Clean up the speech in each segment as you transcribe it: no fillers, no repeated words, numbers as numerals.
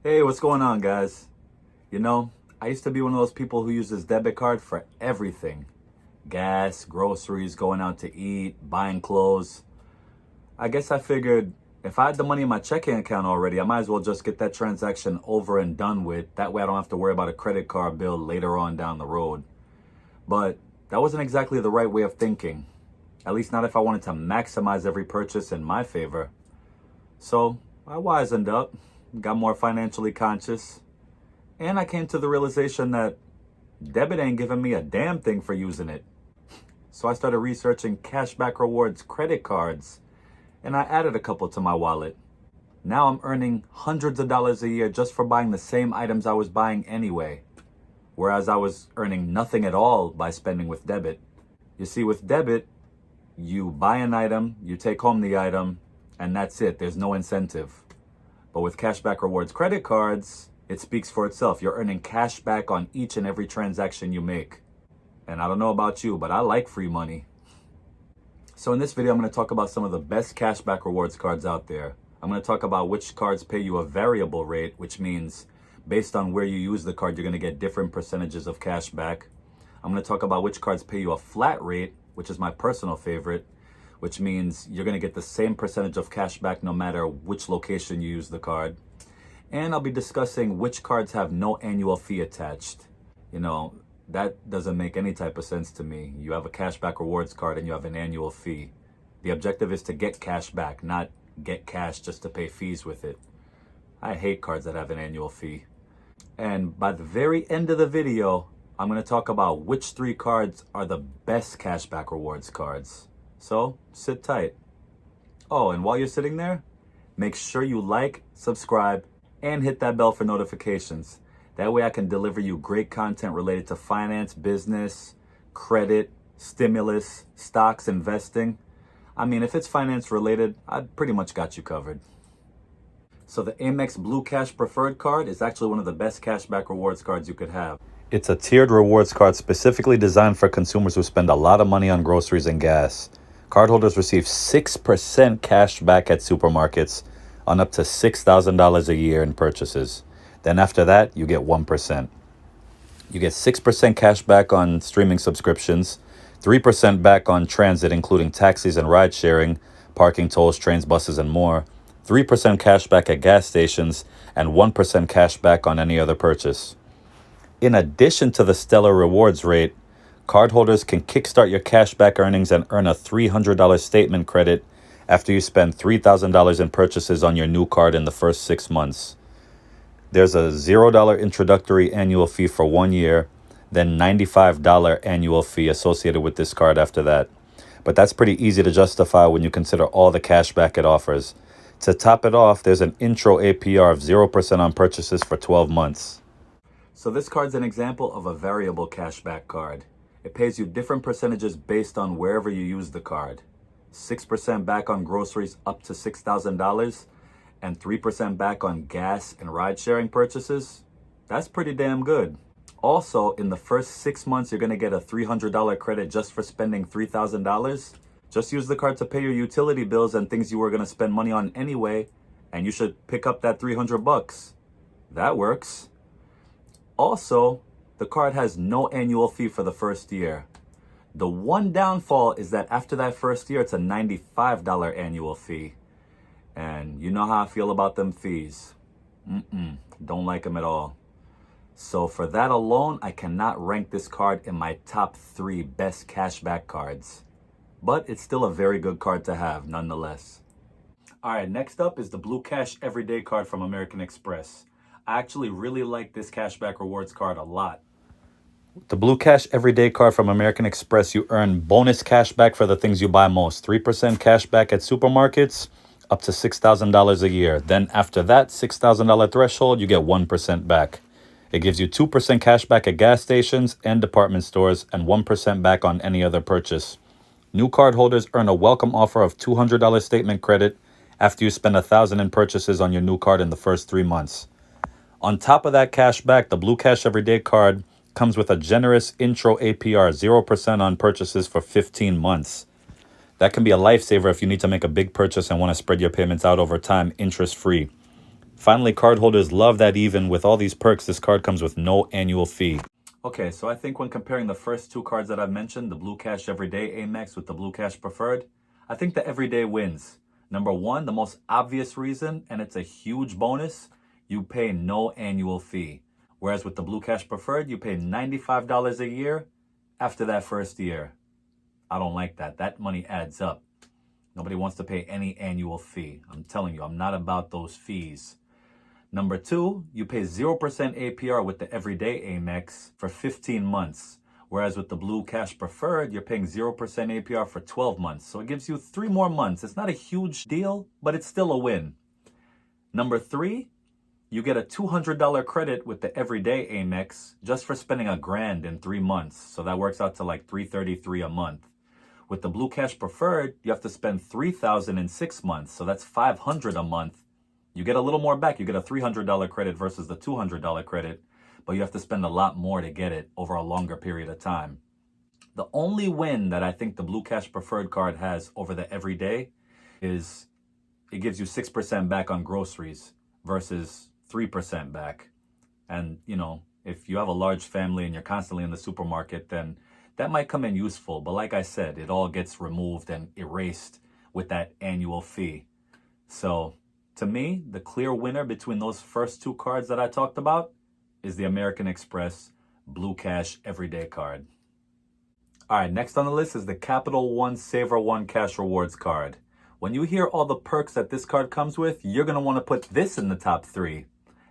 Hey, what's going on, guys? You know, I used to be one of those people who uses debit card for everything. Gas, groceries, going out to eat, buying clothes. I guess I figured if I had the money in my checking account already, I might as well just get that transaction over and done with. That way I don't have to worry about a credit card bill later on down the road. But that wasn't exactly the right way of thinking. At least not if I wanted to maximize every purchase in my favor. So I wisened up, got more financially conscious, and I came to the realization that debit ain't giving me a damn thing for using it. So I started researching cashback rewards credit cards, and I added a couple to my wallet. Now I'm earning hundreds of dollars a year just for buying the same items I was buying anyway, whereas I was earning nothing at all by spending with debit. You see, with debit, you buy an item, you take home the item, and that's it. There's no incentive. But with cashback rewards credit cards, it speaks for itself. You're earning cash back on each and every transaction you make. And I don't know about you, but I like free money. So in this video, I'm going to talk about some of the best cashback rewards cards out there. I'm going to talk about which cards pay you a variable rate, which means based on where you use the card, you're going to get different percentages of cash back. I'm going to talk about which cards pay you a flat rate, which is my personal favorite, which means you're going to get the same percentage of cash back no matter which location you use the card. And I'll be discussing which cards have no annual fee attached. You know, that doesn't make any type of sense to me. You have a cashback rewards card and you have an annual fee. The objective is to get cash back, not get cash just to pay fees with it. I hate cards that have an annual fee. And by the very end of the video, I'm going to talk about which 3 cards are the best cashback rewards cards. So sit tight. Oh, and while you're sitting there, make sure you like, subscribe, and hit that bell for notifications. That way I can deliver you great content related to finance, business, credit, stimulus, stocks, investing. I mean, if it's finance related, I've pretty much got you covered. So the Amex Blue Cash Preferred card is actually one of the best cashback rewards cards you could have. It's a tiered rewards card specifically designed for consumers who spend a lot of money on groceries and gas. Cardholders receive 6% cash back at supermarkets on up to $6,000 a year in purchases. Then after that, you get 1%. You get 6% cash back on streaming subscriptions, 3% back on transit, including taxis and ride sharing, parking tolls, trains, buses, and more, 3% cash back at gas stations, and 1% cash back on any other purchase. In addition to the stellar rewards rate, cardholders can kickstart your cashback earnings and earn a $300 statement credit after you spend $3,000 in purchases on your new card in the first 6 months. There's a $0 introductory annual fee for 1 year, then $95 annual fee associated with this card after that. But that's pretty easy to justify when you consider all the cashback it offers. To top it off, there's an intro APR of 0% on purchases for 12 months. So this card's an example of a variable cashback card. It pays you different percentages based on wherever you use the card. 6% back on groceries up to $6,000 and 3% back on gas and ride sharing purchases. That's pretty damn good. Also, in the first 6 months, you're going to get a $300 credit just for spending $3,000. Just use the card to pay your utility bills and things you were going to spend money on anyway, and you should pick up that $300. That works. Also, the card has no annual fee for the first year. The one downfall is that after that first year, it's a $95 annual fee. And you know how I feel about them fees. Don't like them at all. So for that alone, I cannot rank this card in my top 3 best cashback cards. But it's still a very good card to have nonetheless. All right, next up is the Blue Cash Everyday card from American Express. I actually really like this cashback rewards card a lot. The Blue Cash Everyday card from American Express, you earn bonus cash back for the things you buy most. 3% cash back at supermarkets, up to $6,000 a year. Then after that $6,000 threshold, you get 1% back. It gives you 2% cash back at gas stations and department stores and 1% back on any other purchase. New card holders earn a welcome offer of $200 statement credit after you spend $1,000 in purchases on your new card in the first 3 months. On top of that cash back, the Blue Cash Everyday card comes with a generous intro APR, 0% on purchases for 15 months. That can be a lifesaver if you need to make a big purchase and want to spread your payments out over time, interest-free. Finally, cardholders love that even with all these perks, this card comes with no annual fee. Okay, so I think when comparing the first two cards that I've mentioned, the Blue Cash Everyday Amex with the Blue Cash Preferred, I think the Everyday wins. Number one, the most obvious reason, and it's a huge bonus, you pay no annual fee. Whereas with the Blue Cash Preferred, you pay $95 a year after that first year. I don't like that. That money adds up. Nobody wants to pay any annual fee. I'm telling you, I'm not about those fees. Number two, you pay 0% APR with the Everyday Amex for 15 months. Whereas with the Blue Cash Preferred, you're paying 0% APR for 12 months. So it gives you 3 more months. It's not a huge deal, but it's still a win. Number three, you get a $200 credit with the Everyday Amex just for spending $1,000 in 3 months. So that works out to like $333 a month. With the Blue Cash Preferred, you have to spend $3,000 in 6 months. So that's $500 a month. You get a little more back. You get a $300 credit versus the $200 credit, but you have to spend a lot more to get it over a longer period of time. The only win that I think the Blue Cash Preferred card has over the Everyday is it gives you 6% back on groceries versus 3% back. And, you know, if you have a large family and you're constantly in the supermarket, then that might come in useful. But like I said, it all gets removed and erased with that annual fee. So to me, the clear winner between those first two cards that I talked about is the American Express Blue Cash Everyday card. All right, next on the list is the Capital One Saver One Cash Rewards card. When you hear all the perks that this card comes with, you're going to want to put this in the top 3.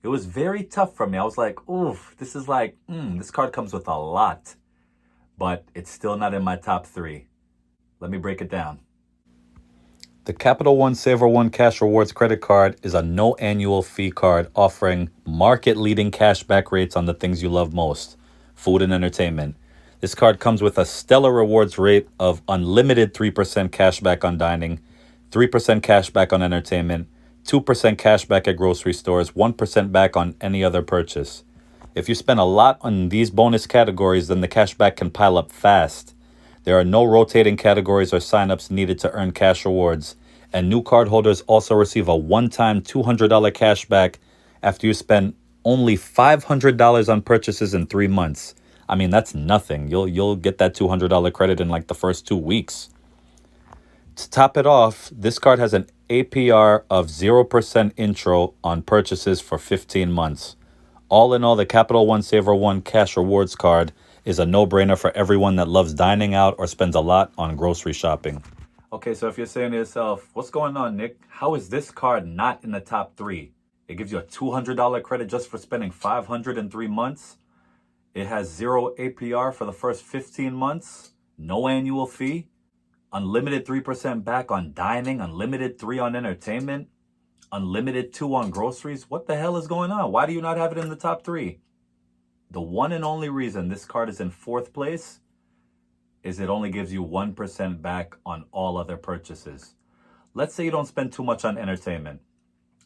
It was very tough for me. I was like, oof, this is like, this card comes with a lot, but it's still not in my top 3. Let me break it down. The Capital One Saver One Cash Rewards credit card is a no annual fee card offering market-leading cashback rates on the things you love most, food and entertainment. This card comes with a stellar rewards rate of unlimited 3% cashback on dining, 3% cashback on entertainment, 2% cashback at grocery stores, 1% back on any other purchase. If you spend a lot on these bonus categories, then the cashback can pile up fast. There are no rotating categories or signups needed to earn cash rewards, and new cardholders also receive a one-time $200 cashback after you spend only $500 on purchases in 3 months. I mean, that's nothing. You'll get that $200 credit in like the first 2 weeks. To top it off, this card has an APR of 0% intro on purchases for 15 months. All in all, the Capital One Saver One Cash Rewards card is a no-brainer for everyone that loves dining out or spends a lot on grocery shopping. Okay, so if you're saying to yourself, what's going on, Nick? How is this card not in the top 3? It gives you a $200 credit just for spending $500 in 3 months. It has 0 APR for the first 15 months, no annual fee, unlimited 3% back on dining, unlimited 3 on entertainment, unlimited 2 on groceries. What the hell is going on? Why do you not have it in the top 3? The one and only reason this card is in 4th place is it only gives you 1% back on all other purchases. Let's say you don't spend too much on entertainment,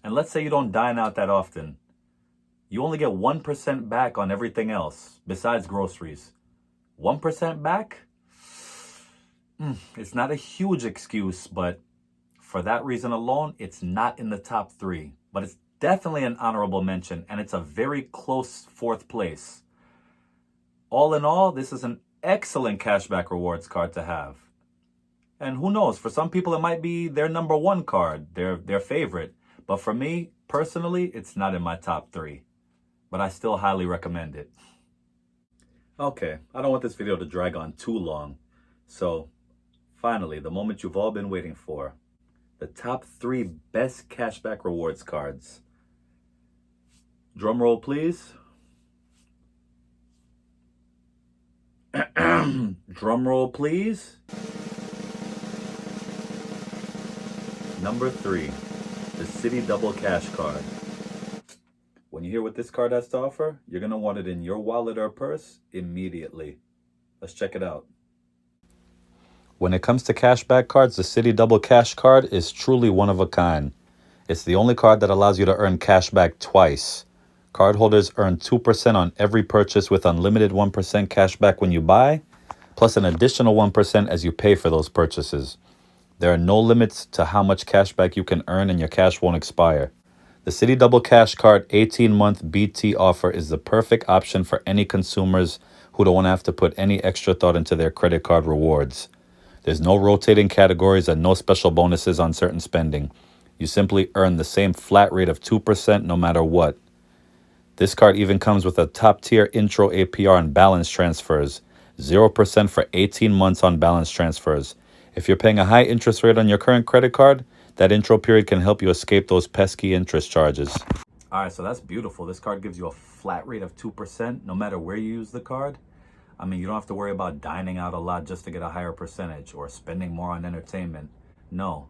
and let's say you don't dine out that often. You only get 1% back on everything else besides groceries. 1% back? It's not a huge excuse, but for that reason alone, it's not in the top 3. But it's definitely an honorable mention, and it's a very close 4th place. All in all, this is an excellent cashback rewards card to have. And who knows, for some people it might be their number 1 card, their favorite. But for me, personally, it's not in my top 3. But I still highly recommend it. Okay, I don't want this video to drag on too long. So, finally, the moment you've all been waiting for. The top 3 best cashback rewards cards. Drum roll, please. Drum roll, please. Number 3, the Citi Double Cash Card. When you hear what this card has to offer, you're going to want it in your wallet or purse immediately. Let's check it out. When it comes to cashback cards, the Citi Double Cash Card is truly one of a kind. It's the only card that allows you to earn cashback twice. Cardholders earn 2% on every purchase with unlimited 1% cashback when you buy, plus an additional 1% as you pay for those purchases. There are no limits to how much cashback you can earn, and your cash won't expire. The Citi Double Cash Card 18-month BT offer is the perfect option for any consumers who don't want to have to put any extra thought into their credit card rewards. There's no rotating categories and no special bonuses on certain spending. You simply earn the same flat rate of 2% no matter what. This card even comes with a top-tier intro APR on balance transfers, 0% for 18 months on balance transfers. If you're paying a high interest rate on your current credit card, that intro period can help you escape those pesky interest charges. All right, so that's beautiful. This card gives you a flat rate of 2% no matter where you use the card. I mean, you don't have to worry about dining out a lot just to get a higher percentage or spending more on entertainment. No,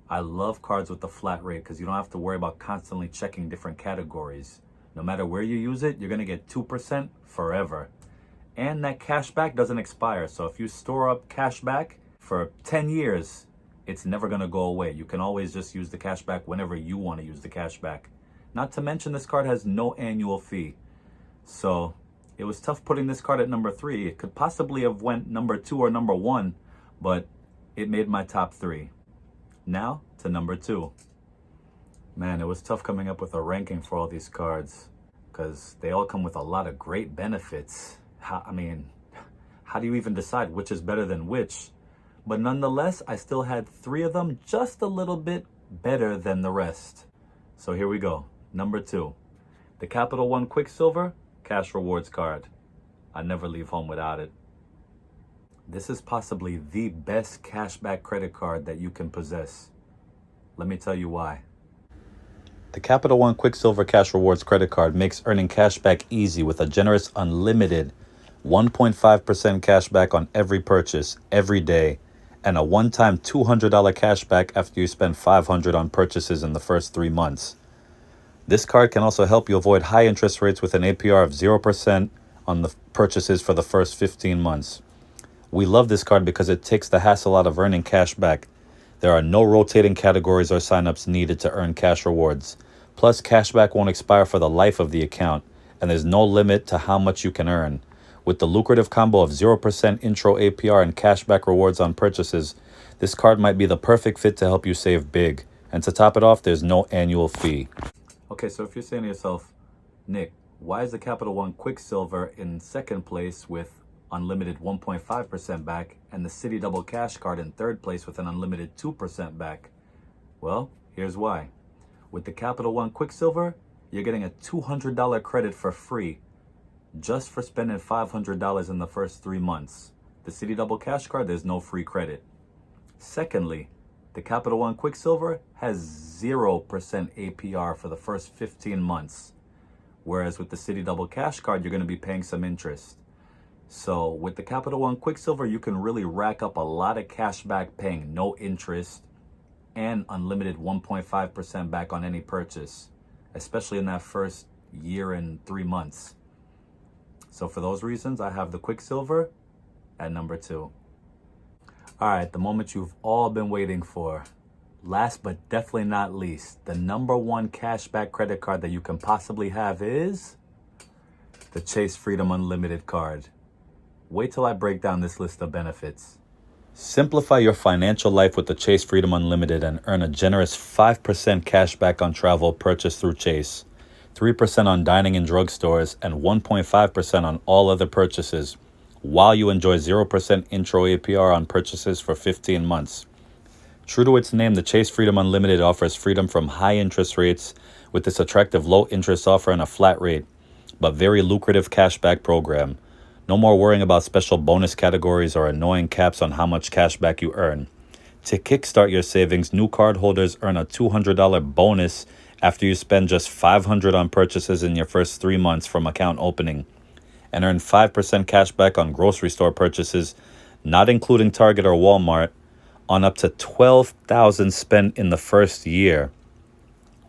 I love cards with the flat rate because you don't have to worry about constantly checking different categories. No matter where you use it, you're going to get 2% forever. And that cashback doesn't expire. So if you store up cashback for 10 years, it's never going to go away. You can always just use the cashback whenever you want to use the cashback. Not to mention this card has no annual fee. So it was tough putting this card at number 3. It could possibly have went number 2 or number 1, but it made my top 3. Now to number 2. Man, it was tough coming up with a ranking for all these cards because they all come with a lot of great benefits. How do you even decide which is better than which? But nonetheless, I still had 3 of them just a little bit better than the rest. So here we go. Number 2, the Capital One Quicksilver Cash Rewards card. I never leave home without it. This is possibly the best cashback credit card that you can possess. Let me tell you why. The Capital One Quicksilver Cash Rewards credit card makes earning cashback easy with a generous unlimited 1.5% cashback on every purchase, every day, and a one-time $200 cashback after you spend $500 on purchases in the first 3 months. This card can also help you avoid high interest rates with an APR of 0% on the purchases for the first 15 months. We love this card because it takes the hassle out of earning cash back. There are no rotating categories or signups needed to earn cash rewards. Plus, cashback won't expire for the life of the account, and there's no limit to how much you can earn. With the lucrative combo of 0% intro APR and cashback rewards on purchases, this card might be the perfect fit to help you save big. And to top it off, there's no annual fee. Okay, so if you're saying to yourself, Nick, why is the Capital One Quicksilver in second place with unlimited 1.5% back and the Citi Double Cash Card in third place with an unlimited 2% back? Well, here's why. With the Capital One Quicksilver, you're getting a $200 credit for free just for spending $500 in the first 3 months. The Citi Double Cash Card, there's no free credit. Secondly, the Capital One Quicksilver has 0% APR for the first 15 months. Whereas with the Citi Double Cash Card, you're going to be paying some interest. So with the Capital One Quicksilver, you can really rack up a lot of cash back paying no interest and unlimited 1.5% back on any purchase, especially in that first year and 3 months. So for those reasons, I have the Quicksilver at number 2. All right, the moment you've all been waiting for. Last but definitely not least, the number 1 cashback credit card that you can possibly have is the Chase Freedom Unlimited card. Wait till I break down this list of benefits. Simplify your financial life with the Chase Freedom Unlimited and earn a generous 5% cashback on travel purchased through Chase, 3% on dining in drugstores, and 1.5% on all other purchases, while you enjoy 0% intro APR on purchases for 15 months. True to its name, the Chase Freedom Unlimited offers freedom from high interest rates with this attractive low interest offer and a flat rate, but very lucrative cashback program. No more worrying about special bonus categories or annoying caps on how much cash back you earn. To kickstart your savings, new cardholders earn a $200 bonus after you spend just $500 on purchases in your first 3 months from account opening, and earn 5% cash back on grocery store purchases, not including Target or Walmart, on up to $12,000 spent in the first year.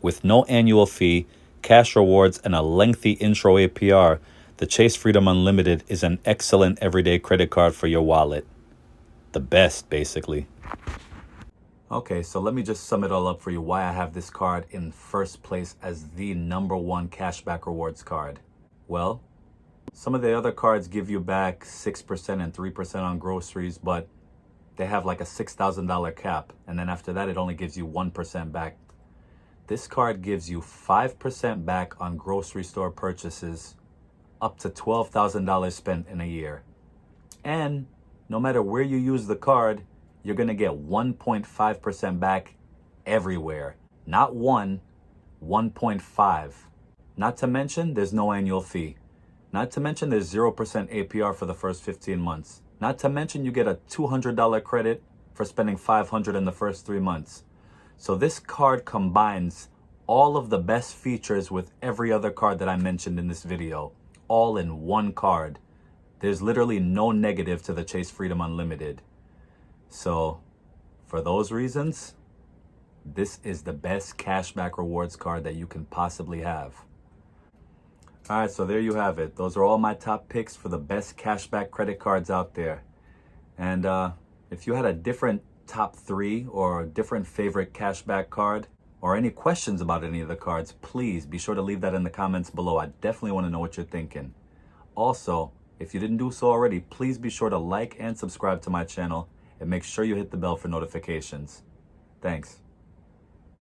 With no annual fee, cash rewards, and a lengthy intro APR, the Chase Freedom Unlimited is an excellent everyday credit card for your wallet. The best, basically. Okay, so let me just sum it all up for you why I have this card in first place as the number 1 cashback rewards card. Well, some of the other cards give you back 6% and 3% on groceries, but they have like a $6,000 cap. And then after that, it only gives you 1% back. This card gives you 5% back on grocery store purchases up to $12,000 spent in a year. And no matter where you use the card, you're going to get 1.5% back everywhere. Not 1.5. Not to mention, there's no annual fee. Not to mention, there's 0% APR for the first 15 months. Not to mention, you get a $200 credit for spending $500 in the first 3 months. So this card combines all of the best features with every other card that I mentioned in this video, all in one card. There's literally no negative to the Chase Freedom Unlimited. So for those reasons, this is the best cashback rewards card that you can possibly have. All right, so there you have it. Those are all my top picks for the best cashback credit cards out there. And if you had a different top 3 or a different favorite cashback card or any questions about any of the cards, please be sure to leave that in the comments below. I definitely want to know what you're thinking. Also, if you didn't do so already, please be sure to like and subscribe to my channel and make sure you hit the bell for notifications. Thanks.